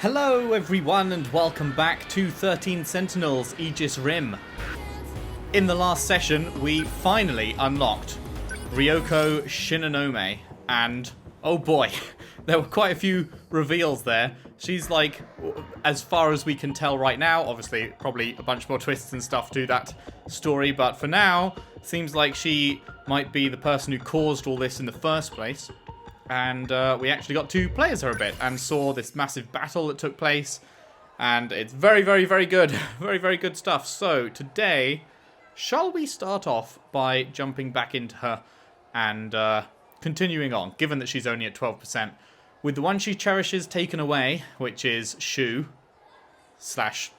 Hello everyone and welcome back to 13 Sentinels Aegis Rim. In the last session we finally unlocked Ryoko Shinonome and oh boy, there were quite a few reveals there. She's like, as far as we can tell right now, obviously probably a bunch more twists and stuff to that story, but for now seems like she might be the person who caused all this in the first place. And we actually got to play as her a bit and saw this massive battle that took place. And it's very, very, very good. Very, very good stuff. So today, shall we start off by jumping back into her and continuing on, given that she's only at 12%, with the one she cherishes taken away, which is Shu, slash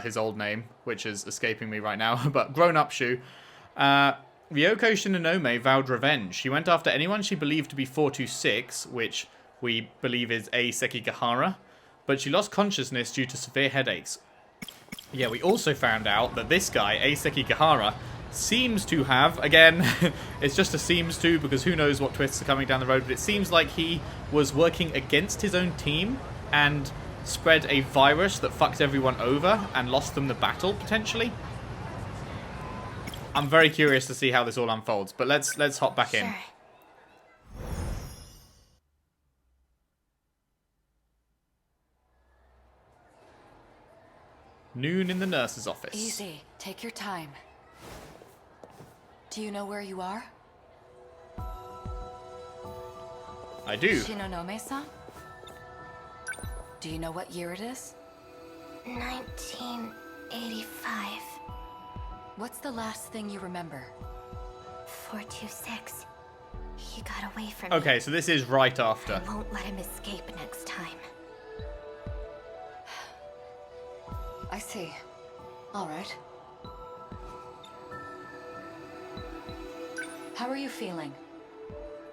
his old name, which is escaping me right now, but grown-up Shu. Ryoko Shinonome vowed revenge. She went after anyone she believed to be 426, which we believe is A. Sekigahara, but she lost consciousness due to severe headaches. Yeah, we also found out that this guy, A. Sekigahara, seems to have, again, it's just a seems to, because who knows what twists are coming down the road, but it seems like he was working against his own team and spread a virus that fucked everyone over and lost them the battle, potentially. I'm very curious to see how this all unfolds, but let's hop back in. Noon in the nurse's office. Easy. Take your time. Do you know where you are? I do. Shinonome-san? Do you know what year it is? 1985. What's the last thing you remember? 426. He got away from me. Okay, so this is right after. I won't let him escape next time. I see. All right. How are you feeling?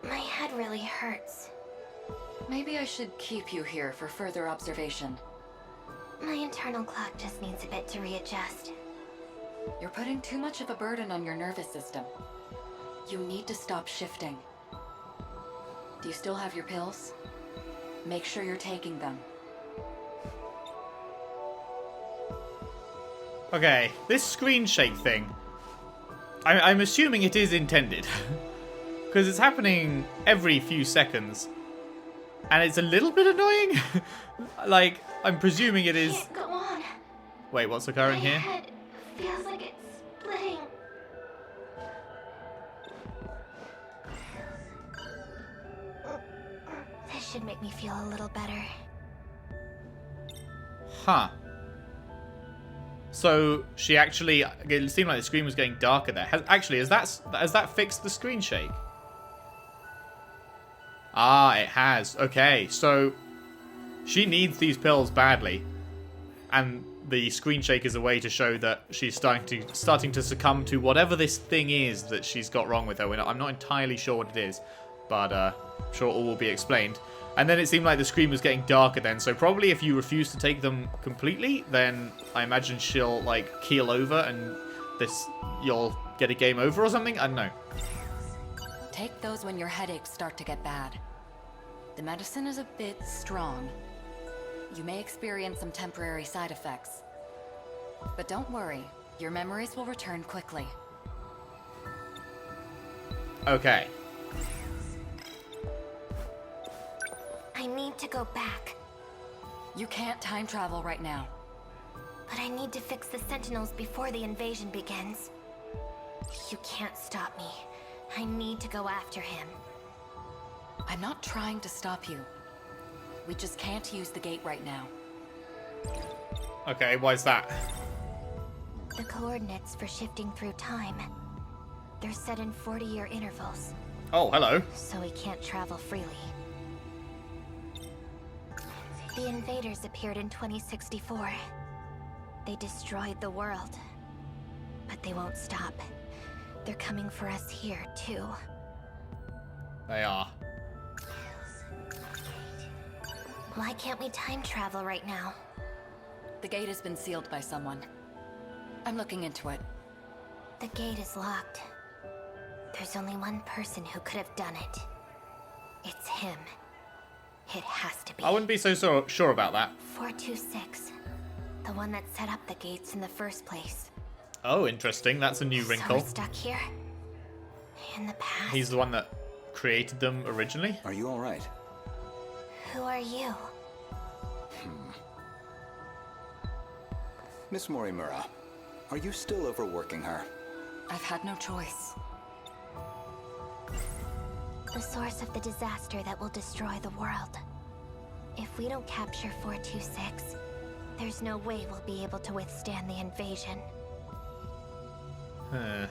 My head really hurts. Maybe I should keep you here for further observation. My internal clock just needs a bit to readjust. You're putting too much of a burden on your nervous system. You need to stop shifting. Do you still have your pills? Make sure you're taking them. Okay, this screen shake thing, I'm assuming it is intended. Because it's happening every few seconds. And it's a little bit annoying. Like, I'm presuming it is... Can't go on. Wait, what's occurring My here? head feels like it's splitting. This should make me feel a little better. Huh. So, she actually... It seemed like the screen was getting darker there. Has that fixed the screen shake? Ah, it has. Okay, so... She needs these pills badly. And the screen shake is a way to show that she's starting to succumb to whatever this thing is that she's got wrong with her. I'm not entirely sure what it is, but I'm sure all will be explained. And then it seemed like the screen was getting darker then, so probably if you refuse to take them completely, then I imagine she'll, like, keel over and you'll get a game over or something? I don't know. Take those when your headaches start to get bad. The medicine is a bit strong. You may experience some temporary side effects. But don't worry, your memories will return quickly. Okay. I need to go back, You can't time travel right now. but I need to fix the Sentinels before the invasion begins. You can't stop me. I need to go after him. I'm not trying to stop you. We just can't use the gate right now. Okay, why is that? The coordinates for shifting through time. They're set in 40-year intervals, Oh, hello. so we can't travel freely. The invaders appeared in 2064. They destroyed the world. But they won't stop. They're coming for us here, too. They are. Why can't we time travel right now? The gate has been sealed by someone. I'm looking into it. The gate is locked. There's only one person who could have done it. It's him. It has to be. I wouldn't be so sure about that. 426. The one that set up the gates in the first place. Oh, interesting. That's a new So wrinkle. we're stuck here? In the past? He's the one that created them originally. Are you alright? Who are you? Miss Morimura, are you still overworking her? I've had no choice. The source of the disaster that will destroy the world. If we don't capture 426, there's no way we'll be able to withstand the invasion. Huh.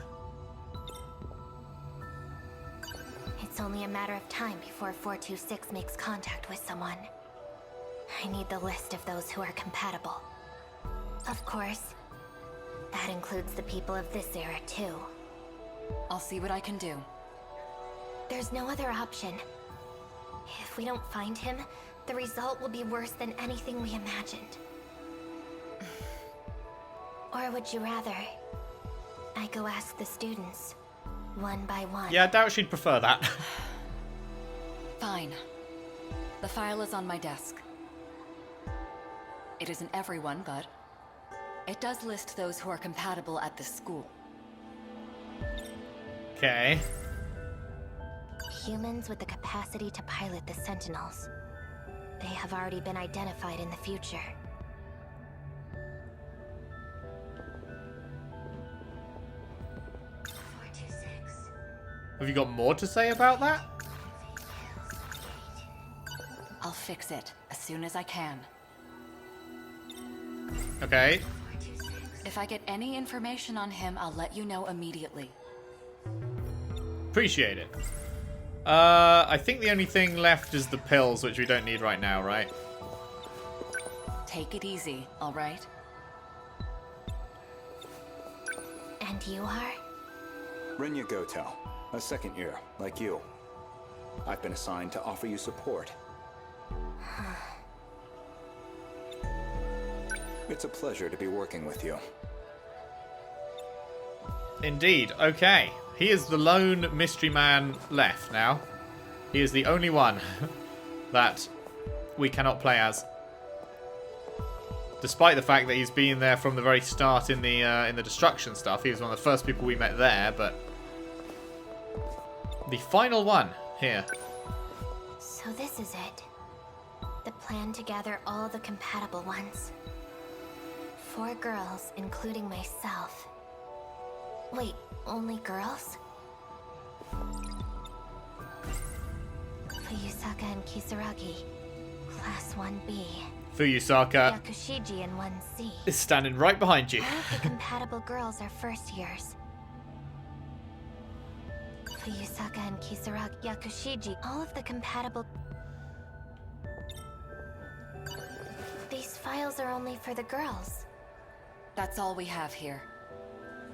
It's only a matter of time before 426 makes contact with someone. I need the list of those who are compatible. Of course, that includes the people of this era too. I'll see what I can do. There's no other option. If we don't find him, the result will be worse than anything we imagined. Or would you rather I go ask the students, one by one? Yeah, I doubt she'd prefer that. Fine. The file is on my desk. It isn't everyone, but it does list those who are compatible at this school. Okay. Humans with the capacity to pilot the Sentinels. They have already been identified in the future. Have you got more to say about that? I'll fix it as soon as I can. Okay. If I get any information on him, I'll let you know immediately. Appreciate it. I think the only thing left is the pills, which we don't need right now, right? Take it easy, all right? And you are? Renya Goto, a second year, like you. I've been assigned to offer you support. It's a pleasure to be working with you. Indeed. Okay. He is the lone mystery man left now. He is the only one that we cannot play as. Despite the fact that he's been there from the very start in the destruction stuff. He was one of the first people we met there, but the final one here. So this is it. The plan to gather all the compatible ones. 4 girls, including myself. Wait, only girls? Fuyusaka and Kisaragi, Class 1B. Fuyusaka Yakushiji and 1C. is standing right behind you. All of the compatible girls are first years. Fuyusaka and Kisaragi, Yakushiji, all of the compatible... These files are only for the girls. That's all we have here.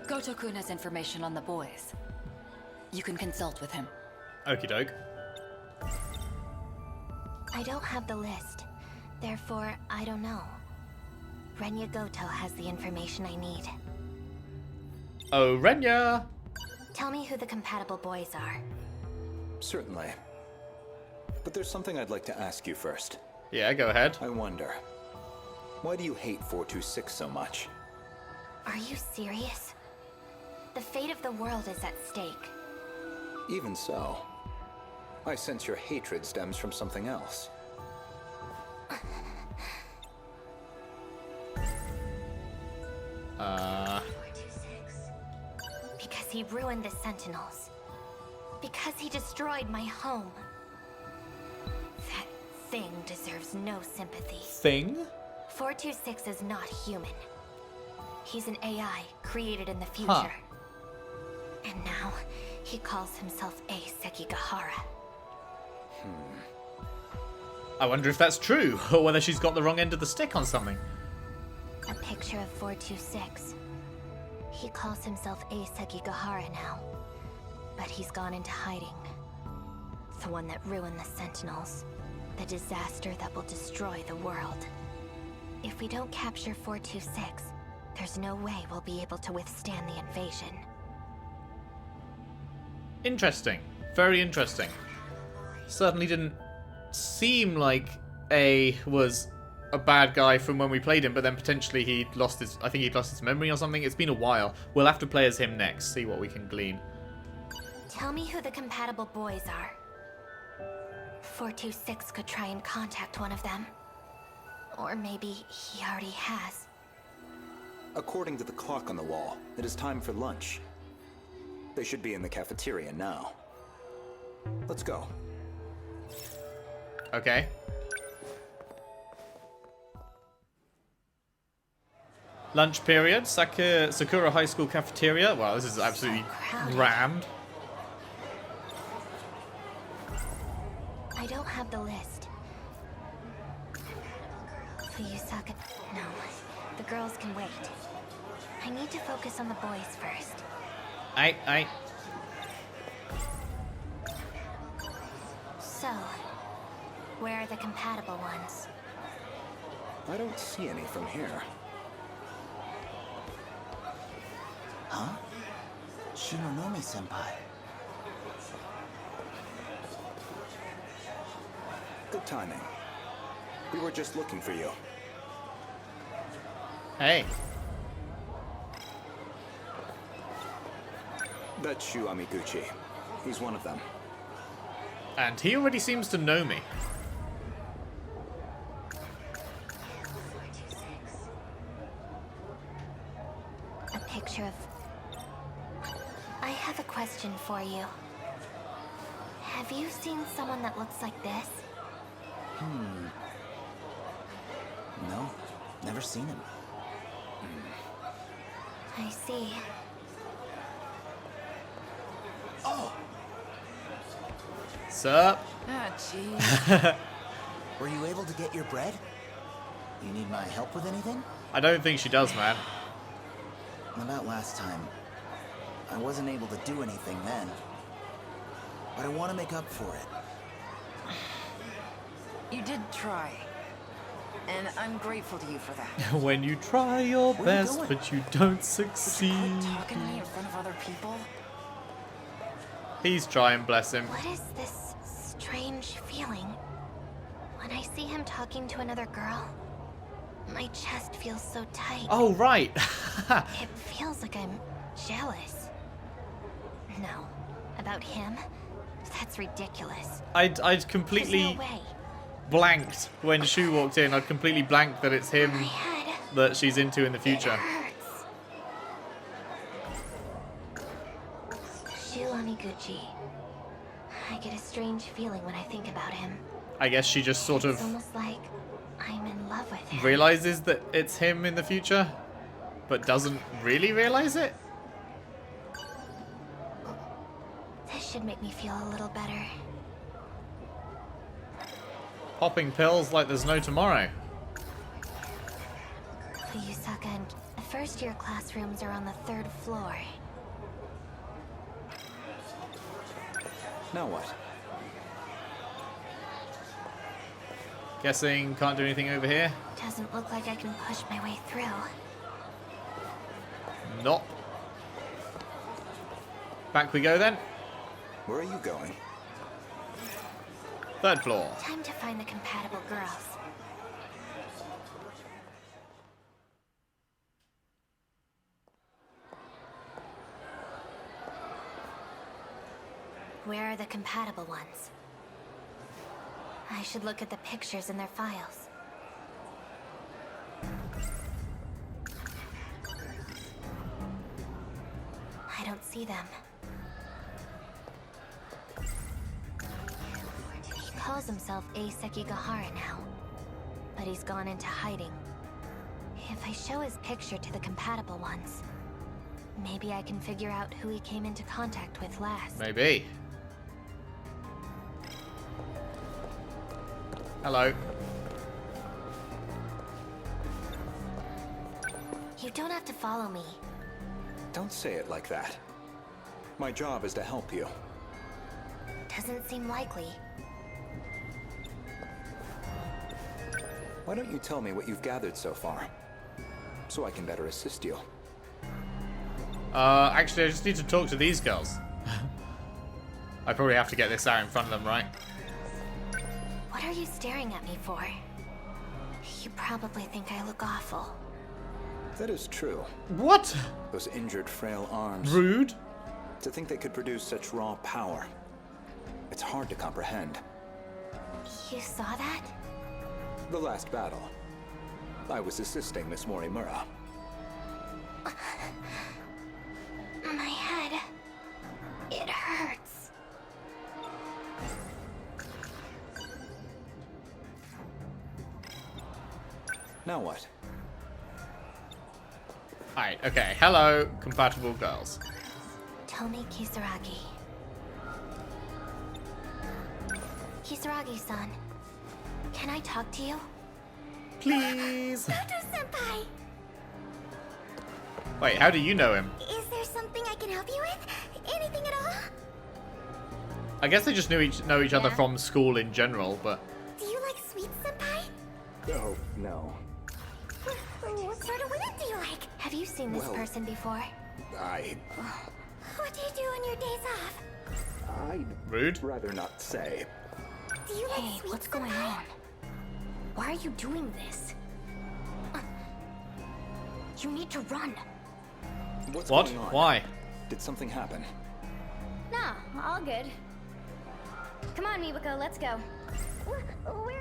Goto-kun has information on the boys. You can consult with him. Okie doke. I don't have the list. Therefore, I don't know. Renya Goto has the information I need. Oh, Renya! Tell me who the compatible boys are. Certainly. But there's something I'd like to ask you first. Yeah, go ahead. I wonder, why do you hate 426 so much? Are you serious? The fate of the world is at stake. Even so, I sense your hatred stems from something else. Because he ruined the Sentinels. Because he destroyed my home. That thing deserves no sympathy. Thing? 426 is not human. He's an AI created in the future. Huh. And now, he calls himself A Sekigahara. I wonder if that's true, or whether she's got the wrong end of the stick on something. A picture of 426. He calls himself A Sekigahara now. But he's gone into hiding. The one that ruined the Sentinels. The disaster that will destroy the world. If we don't capture 426, there's no way we'll be able to withstand the invasion. Interesting. Very interesting. Certainly didn't seem like A was a bad guy from when we played him, but then potentially he'd lost his... I think he'd lost his memory or something. It's been a while. We'll have to play as him next, see what we can glean. Tell me who the compatible boys are. 426 could try and contact one of them. Or maybe he already has. According to the clock on the wall, it is time for lunch. They should be in the cafeteria now. Let's go. Okay. Lunch period, Sakura High School cafeteria. Wow, this is absolutely rammed. I don't have the list. Fuyusaka... No, the girls can wait. I need to focus on the boys first. Aye. So, where are the compatible ones? I don't see any from here. Huh? Shinonome-senpai. Good timing. We were just looking for you. Hey. That's Shu Amiguchi. He's one of them. And he already seems to know me. A picture of... I have a question for you. Have you seen someone that looks like this? No, never seen him. I see. Oh! Sup? Ah, jeez. Were you able to get your bread? You need my help with anything? I don't think she does, man. About last time. I wasn't able to do anything then. But I want to make up for it. You did try. And I'm grateful to you for that. When you try your Where are you best, going? but you don't Would succeed. you quit talking to me in front of other people? He's trying, bless him. What is this strange feeling? When I see him talking to another girl, my chest feels so tight. Oh, right. It feels like I'm jealous. No, about him? That's ridiculous. I'd completely There's no way. blanked when Shu walked in. I'd completely blanked that it's him My head. that she's into in the It future. hurts. Shu Amiguchi. I get a strange feeling when I think about him. I guess she just sort It's of almost like I'm in love with him. realizes that it's him in the future, but doesn't really realize it. This should make me feel a little better. Popping pills like there's no tomorrow. Fuyusaka and the first-year classrooms are on the 3rd floor. Now what? Guessing can't do anything over here. Doesn't look like I can push my way through. Nope. Back we go then. Where are you going? 3rd floor. Time to find the compatible girls. Where are the compatible ones? I should look at the pictures in their files. I don't see them. He calls himself Ace Sekigahara now, but he's gone into hiding. If I show his picture to the compatible ones, maybe I can figure out who he came into contact with last. Maybe. Hello. You don't have to follow me. Don't say it like that. My job is to help you. Doesn't seem likely. Why don't you tell me what you've gathered so far? So I can better assist you. Actually, I just need to talk to these girls. I probably have to get this out in front of them, right? What are you staring at me for? You probably think I look awful. That is true. What? Those injured, frail arms. Rude. To think they could produce such raw power. It's hard to comprehend. You saw that? The last battle. I was assisting Miss Morimura. My head. It hurts. Now what? Alright, okay. Hello, compatible girls. Tomi Kisaragi. Kisaragi-san, can I talk to you? Please. Sato-senpai! Wait, how do you know him? Is there something I can help you with? Anything at all? I guess they just know each other Yeah. from school in general, but... Do you like sweets, senpai? Oh, no. What sort of women do you like? Have you seen this Well- person before? What do you do on your days off? I'd Rude. rather not say. Do you like sweets, what's going on? Why are you doing this? You need to run. What's What? going on? Why? Did something happen? No, all good. Come on, Miwako, let's go.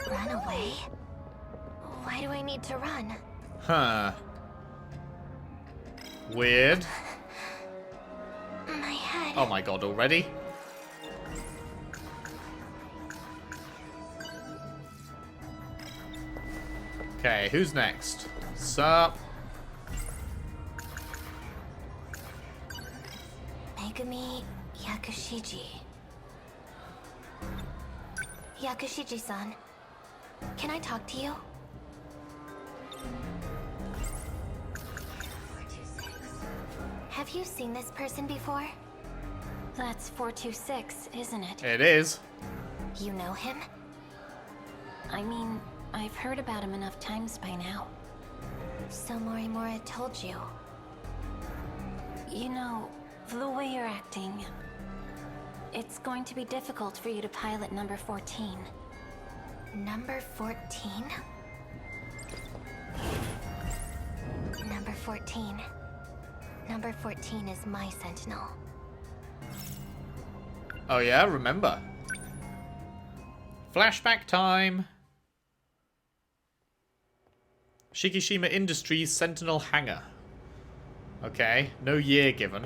Run away? Why do I need to run? Huh. Weird. My head. Oh my god, already? Okay, who's next? Sup? Megumi Yakushiji. Yakushiji-san, can I talk to you? Have you seen this person before? That's 426, isn't it? It is. You know him? I mean, I've heard about him enough times by now. So Morimura told you. You know, the way you're acting, it's going to be difficult for you to pilot number 14. Number 14? Number 14. Number 14 is my Sentinel. Oh yeah, remember. Flashback time. Shikishima Industries Sentinel Hangar. Okay, no year given.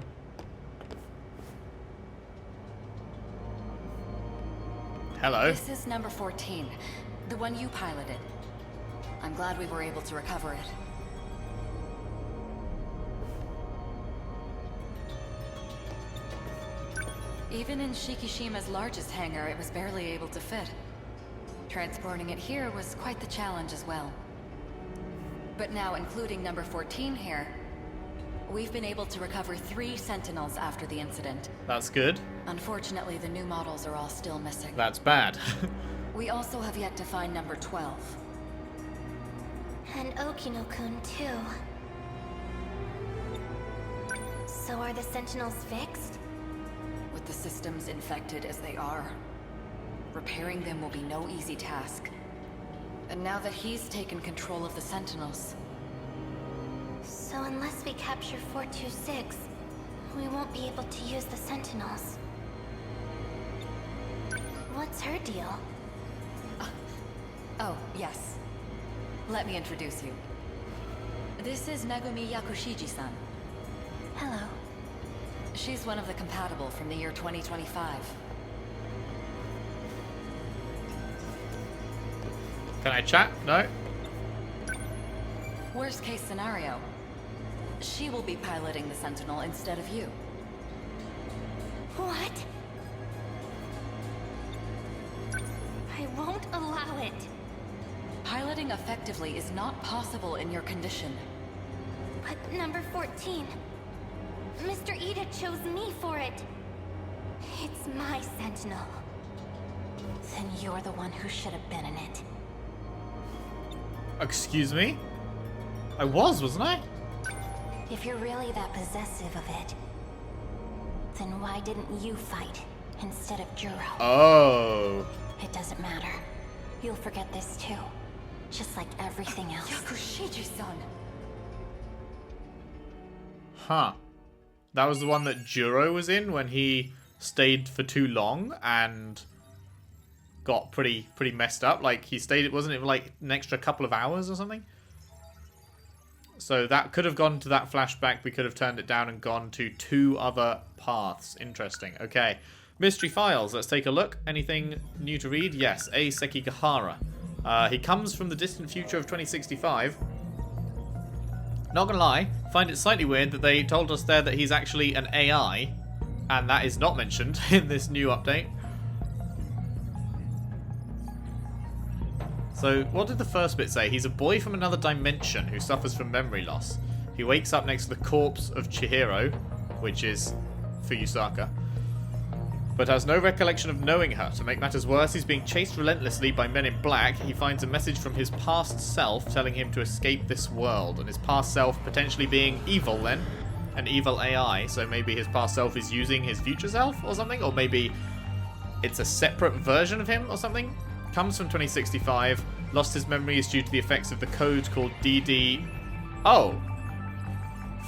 Hello. This is number 14, the one you piloted. I'm glad we were able to recover it. Even in Shikishima's largest hangar, it was barely able to fit. Transporting it here was quite the challenge as well. But now, including number 14 here, we've been able to recover 3 Sentinels after the incident. That's good. Unfortunately, the new models are all still missing. That's bad. We also have yet to find number 12. And Okino-kun too. So are the Sentinels fixed? With the systems infected as they are, repairing them will be no easy task. And now that he's taken control of the Sentinels... So unless we capture 426, we won't be able to use the Sentinels. What's her deal? Oh, yes. Let me introduce you. This is Megumi Yakushiji-san. Hello. She's one of the compatible from the year 2025. Can I chat? No? Worst case scenario, she will be piloting the Sentinel instead of you. What? I won't allow it. Piloting effectively is not possible in your condition. But number 14. Mr. Ida chose me for it. It's my Sentinel. Then you're the one who should have been in it. Excuse me? I wasn't I? If you're really that possessive of it, then why didn't you fight instead of Juro? Oh. It doesn't matter. You'll forget this too. Just like everything else. Yakushiji-san. Huh. That was the one that Juro was in when he stayed for too long and got pretty messed up. Like, he stayed, wasn't it like an extra couple of hours or something? So that could have gone to that flashback. We could have turned it down and gone to 2 other paths. Interesting. Okay. Mystery files. Let's take a look. Anything new to read? Yes. A. Sekigahara. He comes from the distant future of 2065. Not gonna lie, find it slightly weird that they told us there that he's actually an AI, and that is not mentioned in this new update. So, what did the first bit say? He's a boy from another dimension who suffers from memory loss. He wakes up next to the corpse of Chihiro, which is Fuyusaka, but has no recollection of knowing her. To make matters worse, he's being chased relentlessly by men in black. He finds a message from his past self telling him to escape this world, and his past self potentially being evil then, an evil AI, so maybe his past self is using his future self or something, or maybe it's a separate version of him or something. Comes from 2065, lost his memories due to the effects of the code called DD... Oh!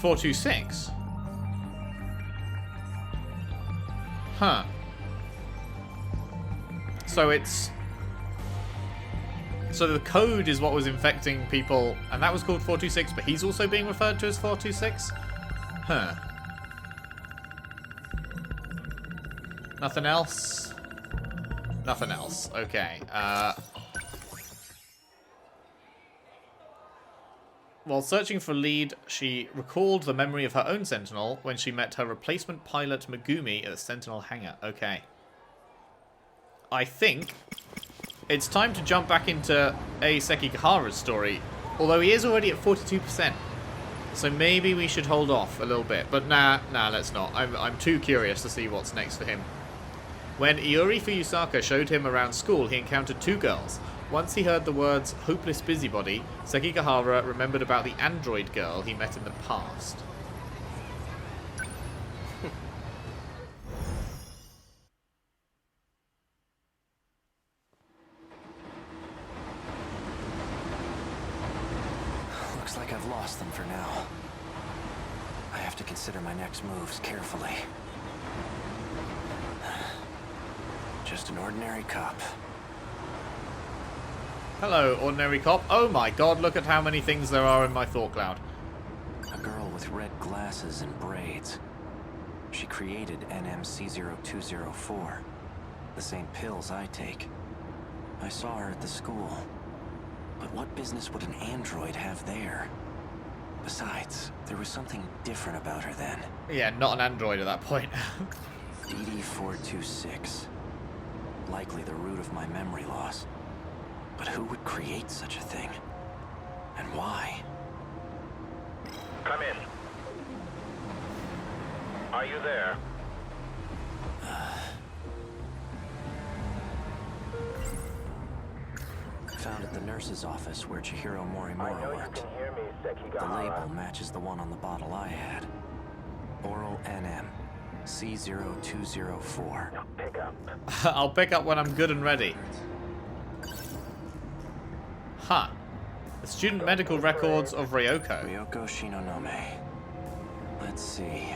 426. Huh. So it's... So the code is what was infecting people, and that was called 426, but he's also being referred to as 426? Huh. Nothing else? Nothing else. Okay. While searching for a lead, she recalled the memory of her own Sentinel when she met her replacement pilot Megumi at the Sentinel hangar. Okay. I think it's time to jump back into A. Sekigahara's story, although he is already at 42%. So maybe we should hold off a little bit. But nah, let's not. I'm too curious to see what's next for him. When Iori Fuyusaka showed him around school, he encountered 2 girls. Once he heard the words hopeless busybody, Sekigahara remembered about the android girl he met in the past. Looks like I've lost them for now. I have to consider my next moves carefully. Just an ordinary cop. Hello, ordinary cop. Oh my god, look at how many things there are in my thought cloud. A girl with red glasses and braids. She created NMC0204. The same pills I take. I saw her at the school. But what business would an android have there? Besides, there was something different about her then. Yeah, not an android at that point. DD426. Likely the root of my memory loss. But who would create such a thing? And why? Come in. Are you there? Found at the nurse's office where Chihiro Morimura worked. The label matches the one on the bottle I had. Oral NM. C0204. Pick up. I'll pick up when I'm good and ready. Huh. The student medical records of Ryoko. Ryoko Shinonome. Let's see.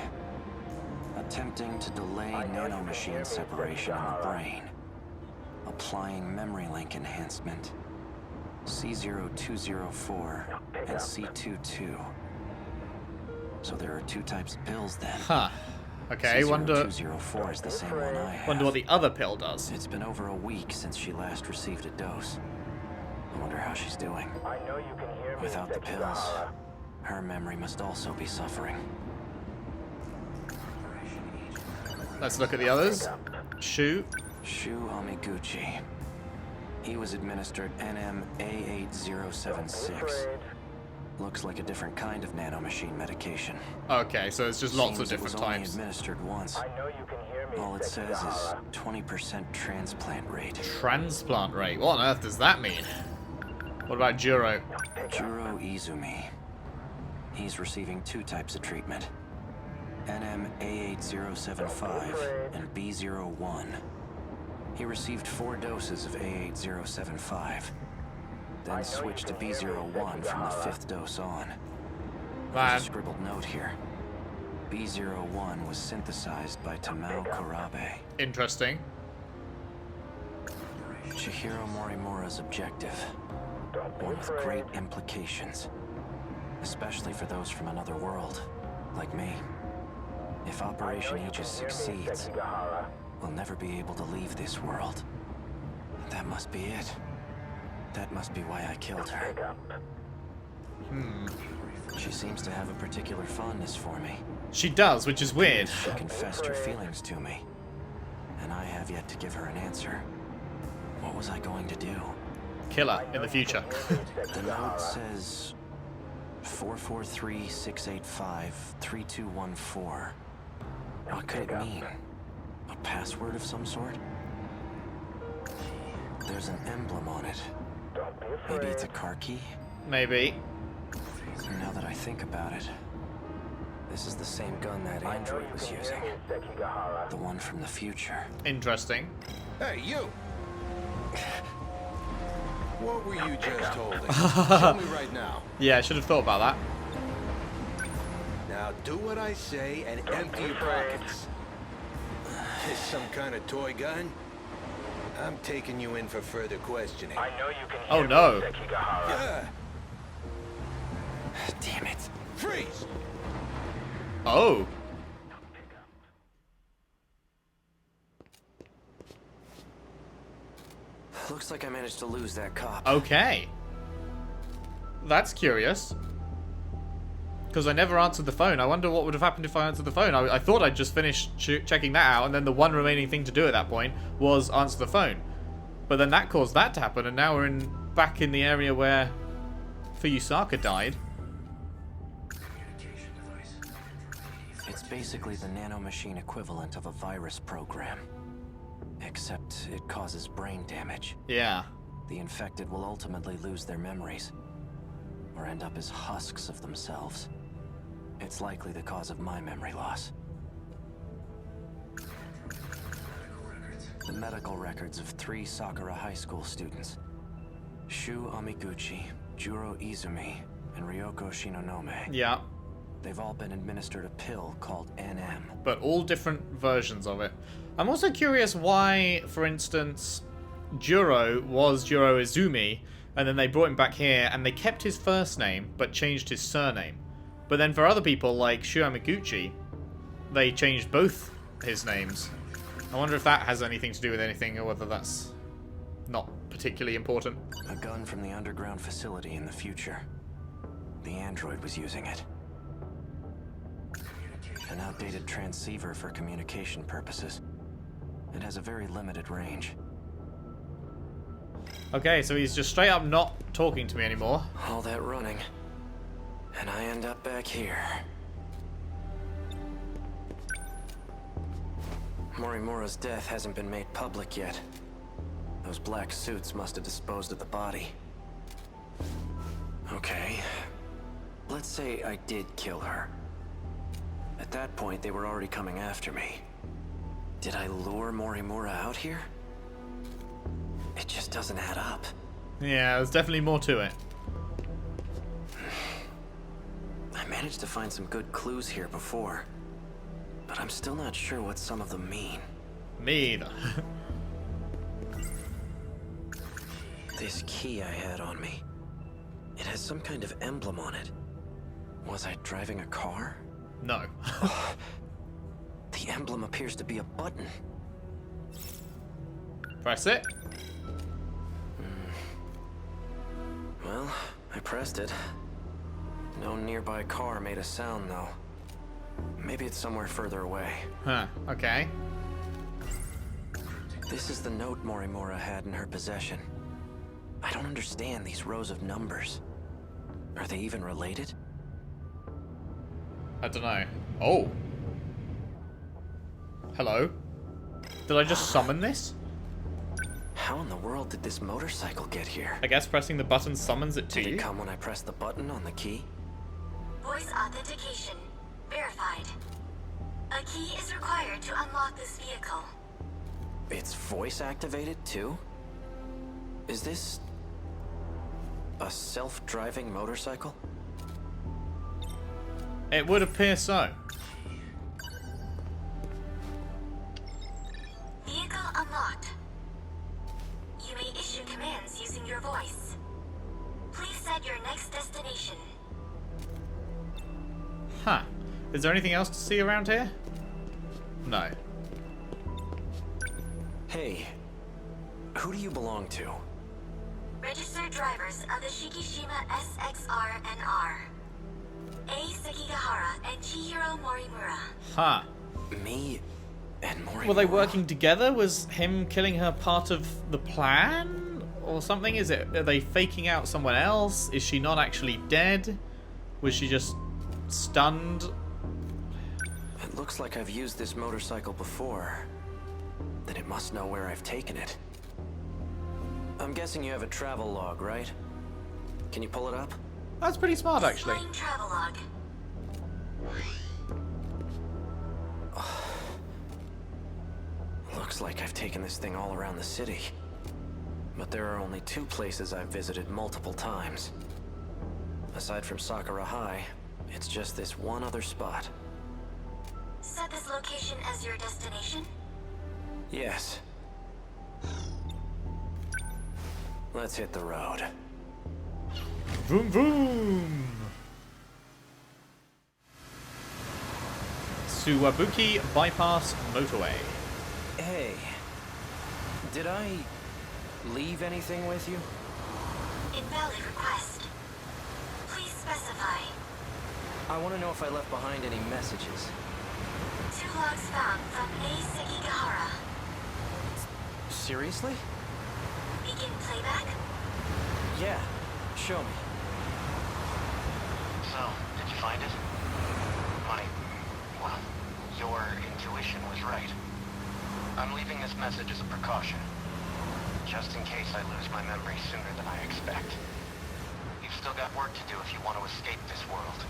Attempting to delay nanomachine separation in the brain. Applying memory link enhancement. C0204 and C22. So there are 2 types of pills then. Huh. Okay, C0204 is the same one I have. Wonder what the other pill does. It's been over a week since she last received a dose. I wonder how she's doing. I know you can hear me. Without the pills, her memory must also be suffering. Let's look at the others. Shu. Shu Amiguchi. He was administered NM-A8076. Looks like a different kind of nanomachine medication. Okay, so it's just lots of Seems it different was only types. administered once. I know you can hear me. All it says is 20% transplant rate. Transplant rate. What on earth does that mean? What about Juro? Juro Izumi. He's receiving 2 types of treatment. NM-A8075 and B01. He received 4 doses of A8075, then switched to B01 from the 5th dose on. There's a scribbled note here. B01 was synthesized by Tamao Kurabe. Interesting. Chihiro Morimura's objective. One with great implications. Especially for those from another world, like me. If Operation Aegis succeeds, we'll never be able to leave this world. That must be it. That must be why I killed her. She seems to have a particular fondness for me. She does, which is weird. She confessed her feelings to me, and I have yet to give her an answer. What was I going to do? Kill her in the future. The note says 443-685-3214. What could it mean? A password of some sort? There's an emblem on it. Maybe it's a car key? Maybe. Now that I think about it, this is the same gun that android was using. The one from the future. Interesting. Hey, you! What were you just holding? Tell me right now. Yeah, I should have thought about that. Now do what I say and empty your pockets. This some kind of toy gun? I'm taking you in for further questioning. I know you can hear Oh no. me, Sekigahara. Yeah. Damn it. Freeze! Oh. Looks like I managed to lose that cop. Okay. That's curious. Because I never answered the phone. I wonder what would have happened if I answered the phone. I thought I'd just finished checking that out, and then the one remaining thing to do at that point was answer the phone. But then that caused that to happen, and now we're back in the area where Fuyusaka died. It's basically the nanomachine equivalent of a virus program. Except it causes brain damage. Yeah. The infected will ultimately lose their memories, or end up as husks of themselves. It's likely the cause of my memory loss. The medical records of 3 Sakura High School students. Shu Amiguchi, Juro Izumi, and Ryoko Shinonome. Yeah. They've all been administered a pill called NM. But all different versions of it. I'm also curious why, for instance, Juro was Juro Izumi, and then they brought him back here, and they kept his first name, but changed his surname. But then for other people, like Shu Amiguchi, they changed both his names. I wonder if that has anything to do with anything, or whether that's not particularly important. A gun from the underground facility in the future. The android was using it. An outdated transceiver for communication purposes. It has a very limited range. Okay, so he's just straight up not talking to me anymore. All that running, and I end up back here. Morimura's death hasn't been made public yet. Those black suits must have disposed of the body. Okay. Let's say I did kill her. At that point, they were already coming after me. Did I lure Morimura out here? It just doesn't add up. Yeah, there's definitely more to it. I managed to find some good clues here before, but I'm still not sure what some of them mean. Me either. This key I had on me, it has some kind of emblem on it. Was I driving a car? No. The emblem appears to be a button. Press it. Well, I pressed it. No nearby car made a sound, though. Maybe it's somewhere further away. Huh, okay. This is the note Morimura had in her possession. I don't understand these rows of numbers. Are they even related? I don't know. Oh. Hello? Did I just summon this? How in the world did this motorcycle get here? I guess pressing the button summons it to Did you. it come when I pressed the button on the key? Voice authentication verified. A key is required to unlock this vehicle. It's voice activated too? Is this a self-driving motorcycle? It would appear so. Vehicle unlocked. You may issue commands using your voice. Please set your next destination. Huh. Is there anything else to see around here? No. Hey, who do you belong to? Registered drivers of the Shikishima SXR&R. A. Sekigahara and Chihiro Morimura. Huh. Me and Mori. Were they working together? Was him killing her part of the plan? Or something? Are they faking out someone else? Is she not actually dead? Was she just stunned? It looks like I've used this motorcycle before. Then it must know where I've taken it. I'm guessing you have a travel log, right? Can you pull it up? That's pretty smart, actually. Displaying travelogue. Looks like I've taken this thing all around the city. But there are only 2 places I've visited multiple times. Aside from Sakura High, it's just this one other spot. Set this location as your destination. Yes. Let's hit the road. Vroom vroom! Suwabuki Bypass Motorway. Hey, did I leave anything with you? Invalid request. Please specify. I want to know if I left behind any messages. 2 logs found from A. Sekigahara. Seriously? Begin playback. Yeah, show me. So, did you find it? Well, your intuition was right. I'm leaving this message as a precaution. Just in case I lose my memory sooner than I expect. You've still got work to do if you want to escape this world.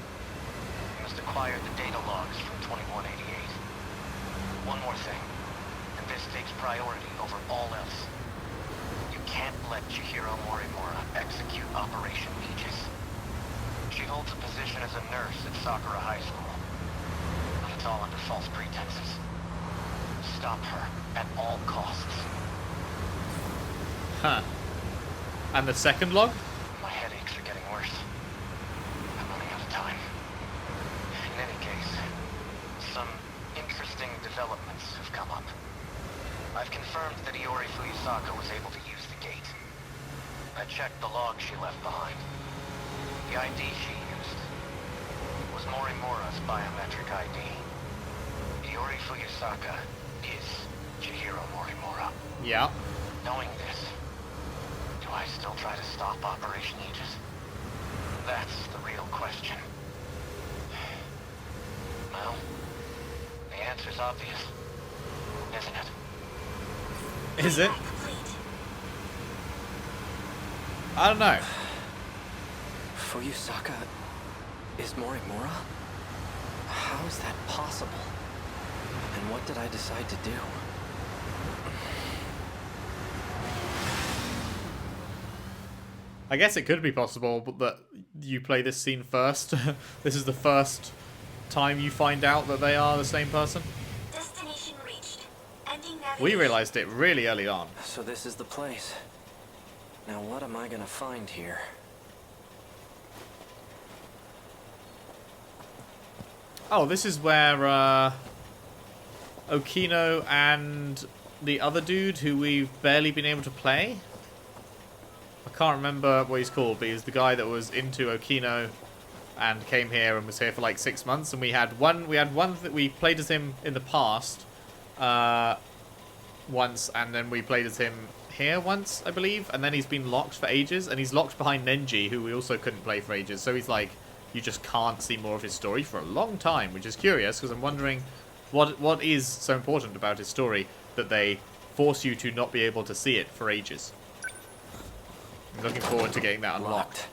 You must acquire the data logs from 2188. One more thing, and this takes priority over all else. You can't let Chihiro Morimura execute Operation Aegis. She holds a position as a nurse at Sakura High School. But it's all under false pretenses. Stop her at all costs. Huh. And the second log? My headaches are getting worse. I'm running out of time. In any case, some interesting developments have come up. I've confirmed that Iori Fuyusaka was able to use the gate. I checked the log she left behind. The ID she used was Morimura's biometric ID. Iori Fuyusaka is Chihiro Morimura. Yeah. Knowing this, do I still try to stop Operation Aegis? That's the real question. Well, the answer's obvious, isn't it? Is it? Complete. I don't know. Fuyusaka is Morimura? How is that possible? And what did I decide to do? I guess it could be possible but that you play this scene first. This is the first time you find out that they are the same person. Destination reached. Ending navigation. We realized it really early on. So this is the place. Now what am I gonna find here? Oh, this is where Okino and the other dude who we've barely been able to play. I can't remember what he's called, but he's the guy that was into Okino and came here and was here for like 6 months. And we had one that we played as him in the past once, and then we played as him here once, I believe. And then he's been locked for ages, and he's locked behind Nenji, who we also couldn't play for ages. So he's like, you just can't see more of his story for a long time, which is curious because I'm wondering what is so important about his story that they force you to not be able to see it for ages. I'm looking forward to getting that unlocked.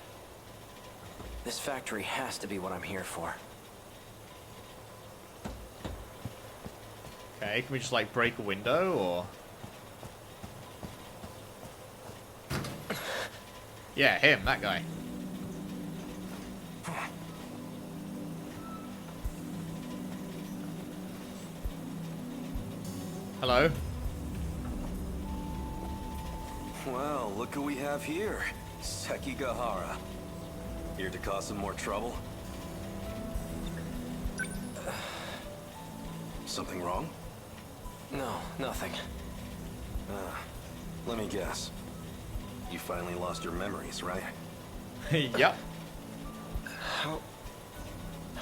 This factory has to be what I'm here for. Okay, can we just like break a window or? Yeah, him, that guy. Hello? Well, look who we have here. Sekigahara. Here to cause some more trouble? Something wrong? No, nothing. Let me guess. You finally lost your memories, right? Yep.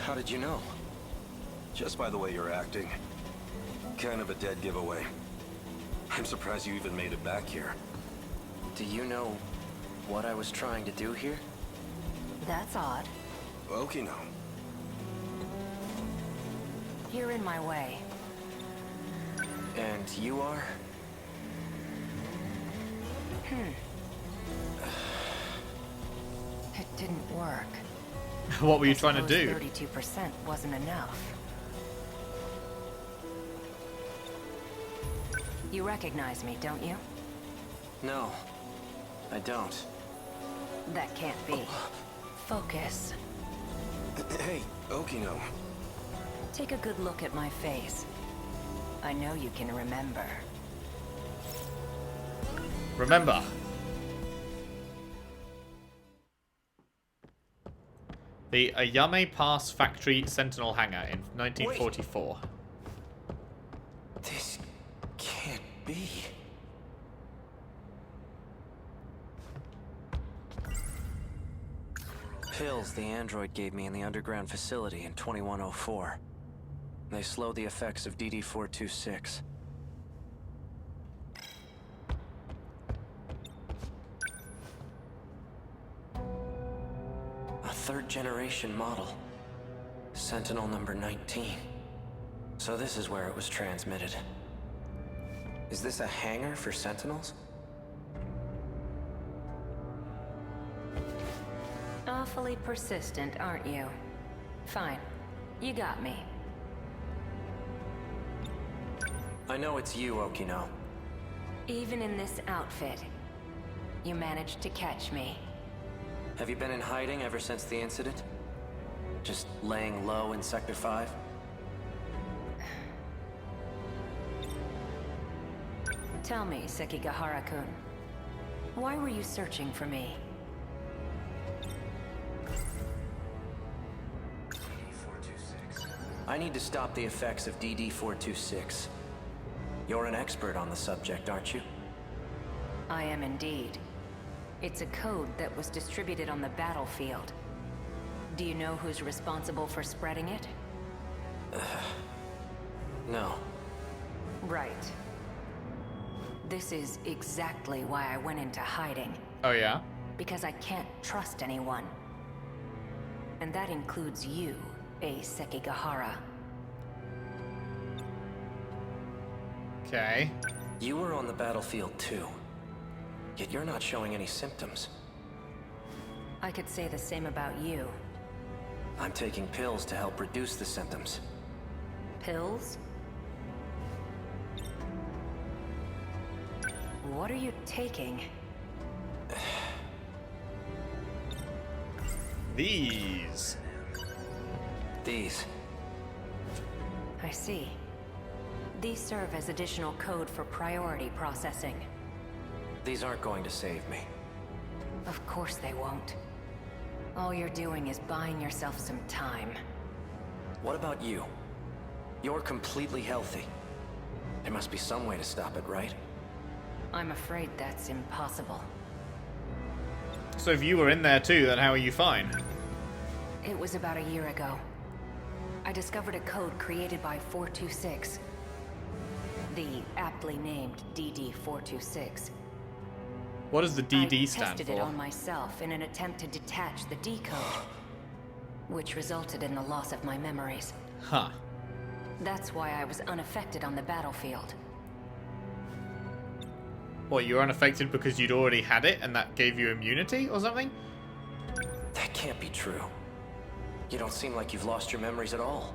How did you know? Just by the way you're acting. Kind of a dead giveaway. I'm surprised you even made it back here. Do you know what I was trying to do here? That's odd. Okino. You're in my way. And you are? It didn't work. What were you trying to do? 32% wasn't enough. You recognize me, don't you? No, I don't. That can't be. Focus. Hey, Okino. Take a good look at my face. I know you can remember. Remember. The Ayame Pass Factory Sentinel Hangar in 1944. This can't be. Pills the android gave me in the underground facility in 2104. They slow the effects of DD-426. A third-generation model. Sentinel number 19. So this is where it was transmitted. Is this a hangar for Sentinels? Awfully persistent, aren't you? Fine. You got me. I know it's you, Okino. Even in this outfit, you managed to catch me. Have you been in hiding ever since the incident? Just laying low in Sector 5? Tell me, Sekigahara-kun. Why were you searching for me? I need to stop the effects of DD-426. You're an expert on the subject, aren't you? I am indeed. It's a code that was distributed on the battlefield. Do you know who's responsible for spreading it? No. Right. This is exactly why I went into hiding. Oh yeah? Because I can't trust anyone. And that includes you, Sekigahara. Okay. You were on the battlefield too. Yet you're not showing any symptoms. I could say the same about you. I'm taking pills to help reduce the symptoms. Pills? What are you taking? These. These. I see. These serve as additional code for priority processing. These aren't going to save me. Of course they won't. All you're doing is buying yourself some time. What about you? You're completely healthy. There must be some way to stop it, right? I'm afraid that's impossible. So if you were in there too, then how are you fine? It was about a year ago. I discovered a code created by 426. The aptly named DD-426. What does the DD I stand tested it for? on myself in an attempt to detach the D code, which resulted in the loss of my memories. Huh. That's why I was unaffected on the battlefield. What, you were unaffected because you'd already had it and that gave you immunity or something? That can't be true. You don't seem like you've lost your memories at all.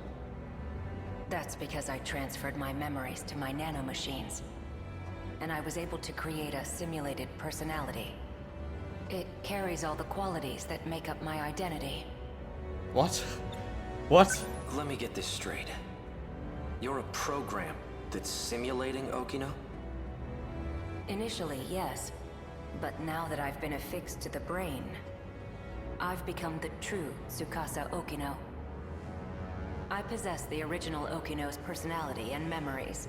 That's because I transferred my memories to my nanomachines. And I was able to create a simulated personality. It carries all the qualities that make up my identity. What? What? Let me get this straight. You're a program that's simulating Okino? Initially, yes. But now that I've been affixed to the brain, I've become the true Tsukasa Okino. I possess the original Okino's personality and memories.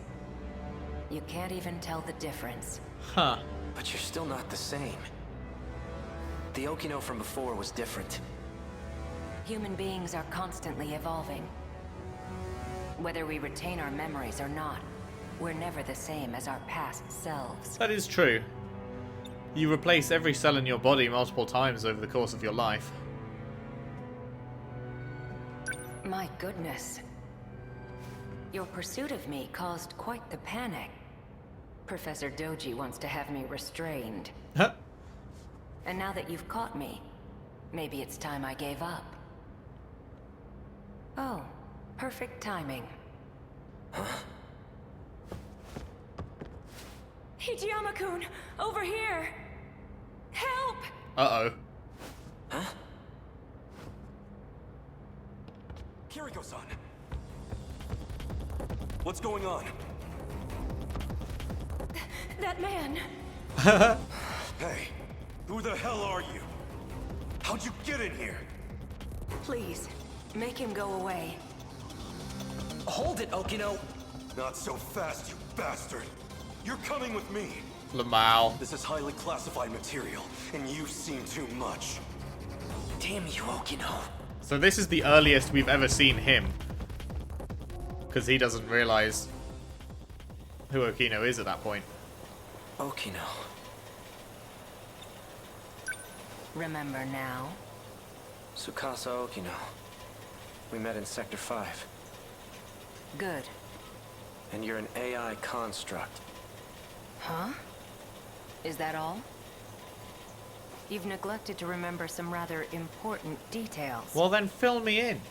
You can't even tell the difference. Huh. But you're still not the same. The Okino from before was different. Human beings are constantly evolving. Whether we retain our memories or not, we're never the same as our past selves. That is true. You replace every cell in your body multiple times over the course of your life. My goodness. Your pursuit of me caused quite the panic. Professor Doji wants to have me restrained. Huh? And now that you've caught me, maybe it's time I gave up. Oh, perfect timing. Hijiyama-kun, over here! Help! Uh-oh. Huh? Kiriko-san! What's going on? That man! Hey, who the hell are you? How'd you get in here? Please, make him go away. Hold it, Okino! Not so fast, you bastard! You're coming with me! Lamau. This is highly classified material, and you've seen too much. Damn you, Okino! So this is the earliest we've ever seen him. Because he doesn't realize who Okino is at that point. Okino. Remember now? Tsukasa Okino. We met in Sector 5. Good. And you're an AI construct. Huh? Is that all? You've neglected to remember some rather important details. Well then fill me in.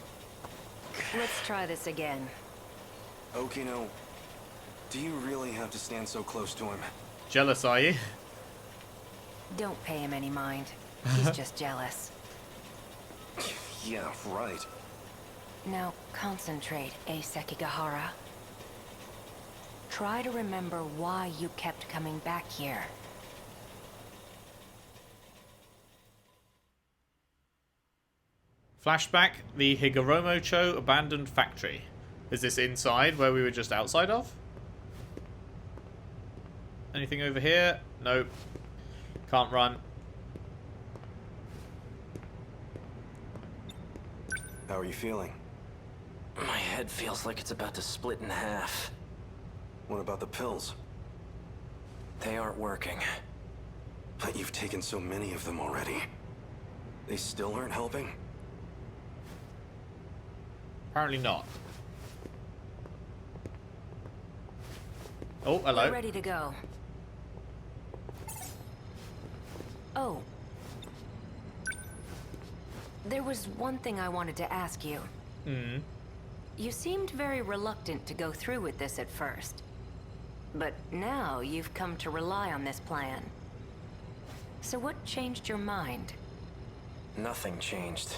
Let's try this again. Okino, do you really have to stand so close to him? Jealous, are you? Don't pay him any mind. He's just jealous. Yeah, right. Now concentrate, Sekigahara. Try to remember why you kept coming back here. Flashback, the Higoromo-cho abandoned factory. Is this inside where we were just outside of? Anything over here? Nope. Can't run. How are you feeling? My head feels like it's about to split in half. What about the pills? They aren't working. But you've taken so many of them already. They still aren't helping? Apparently not. Oh, hello. We're ready to go. Oh. There was one thing I wanted to ask you. Hmm. You seemed very reluctant to go through with this at first. But now you've come to rely on this plan. So what changed your mind? Nothing changed.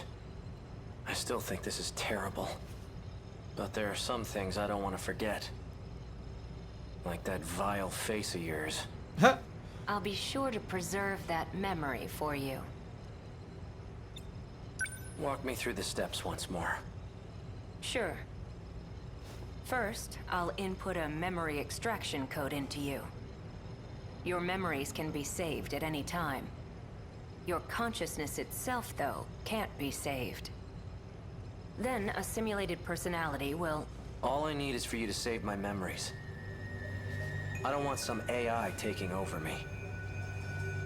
I still think this is terrible. But there are some things I don't want to forget. Like that vile face of yours. I'll be sure to preserve that memory for you. Walk me through the steps once more. Sure. First, I'll input a memory extraction code into you. Your memories can be saved at any time. Your consciousness itself, though, can't be saved. Then, a simulated personality will... All I need is for you to save my memories. I don't want some AI taking over me.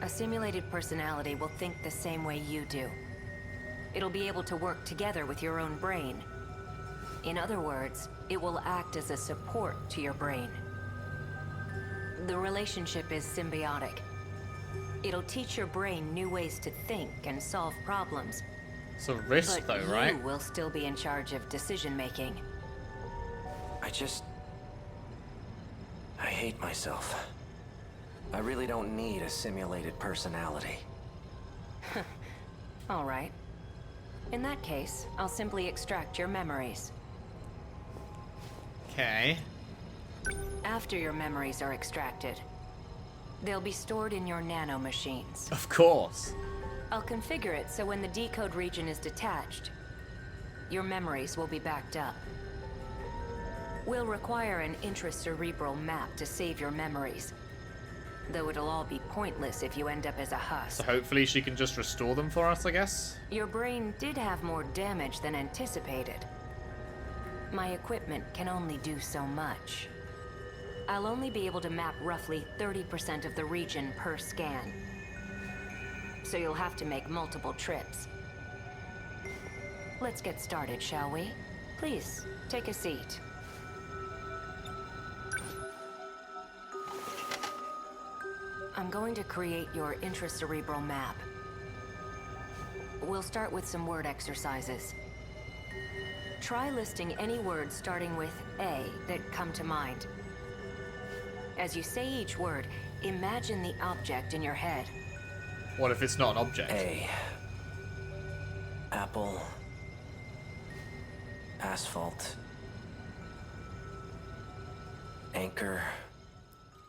A simulated personality will think the same way you do. It'll be able to work together with your own brain. In other words, it will act as a support to your brain. The relationship is symbiotic. It'll teach your brain new ways to think and solve problems. It's a risk, though, right? But you will still be in charge of decision-making. I hate myself. I really don't need a simulated personality. Alright. In that case, I'll simply extract your memories. Okay. After your memories are extracted, they'll be stored in your nanomachines. Of course. I'll configure it so when the decode region is detached, your memories will be backed up. We'll require an intracerebral map to save your memories, though it'll all be pointless if you end up as a husk. So hopefully she can just restore them for us, I guess? Your brain did have more damage than anticipated. My equipment can only do so much. I'll only be able to map roughly 30% of the region per scan. So you'll have to make multiple trips. Let's get started, shall we? Please, take a seat. I'm going to create your intracerebral map. We'll start with some word exercises. Try listing any words starting with A that come to mind. As you say each word, imagine the object in your head. What if it's not an object? A. Apple. Asphalt. Anchor.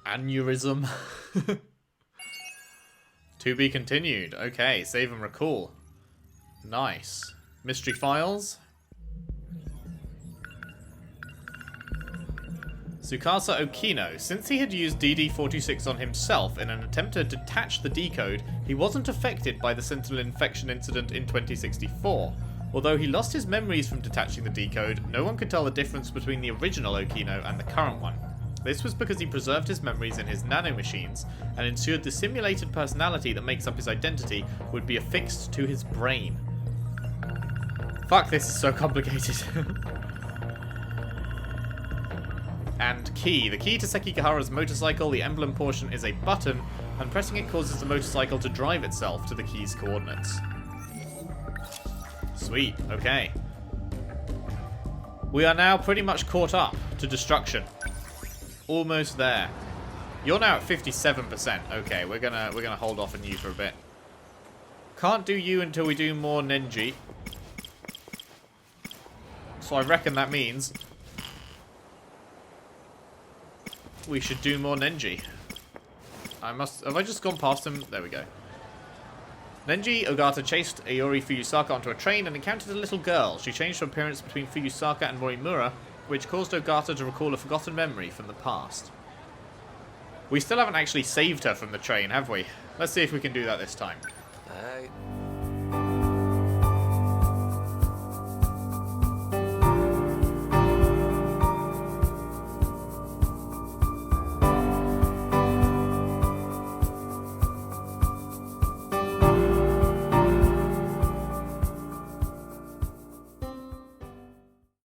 Aneurysm. To be continued. Okay, save and recall. Nice. Mystery files. Tsukasa Okino. Since he had used DD-426 on himself in an attempt to detach the decode, he wasn't affected by the Sentinel infection incident in 2064. Although he lost his memories from detaching the decode, no one could tell the difference between the original Okino and the current one. This was because he preserved his memories in his nanomachines and ensured the simulated personality that makes up his identity would be affixed to his brain. Fuck, this is so complicated. And key. The key to Sekigahara's motorcycle, the emblem portion, is a button, and pressing it causes the motorcycle to drive itself to the key's coordinates. Sweet, okay. We are now pretty much caught up to destruction. Almost there. You're now at 57%. Okay, we're gonna hold off on you for a bit. Can't do you until we do more Nenji. So I reckon that means we should do more Nenji. Have I just gone past him? There we go. Nenji Ogata chased Aori Fuyusaka onto a train and encountered a little girl. She changed her appearance between Fuyusaka and Morimura, which caused Ogata to recall a forgotten memory from the past. We still haven't actually saved her from the train, have we? Let's see if we can do that this time.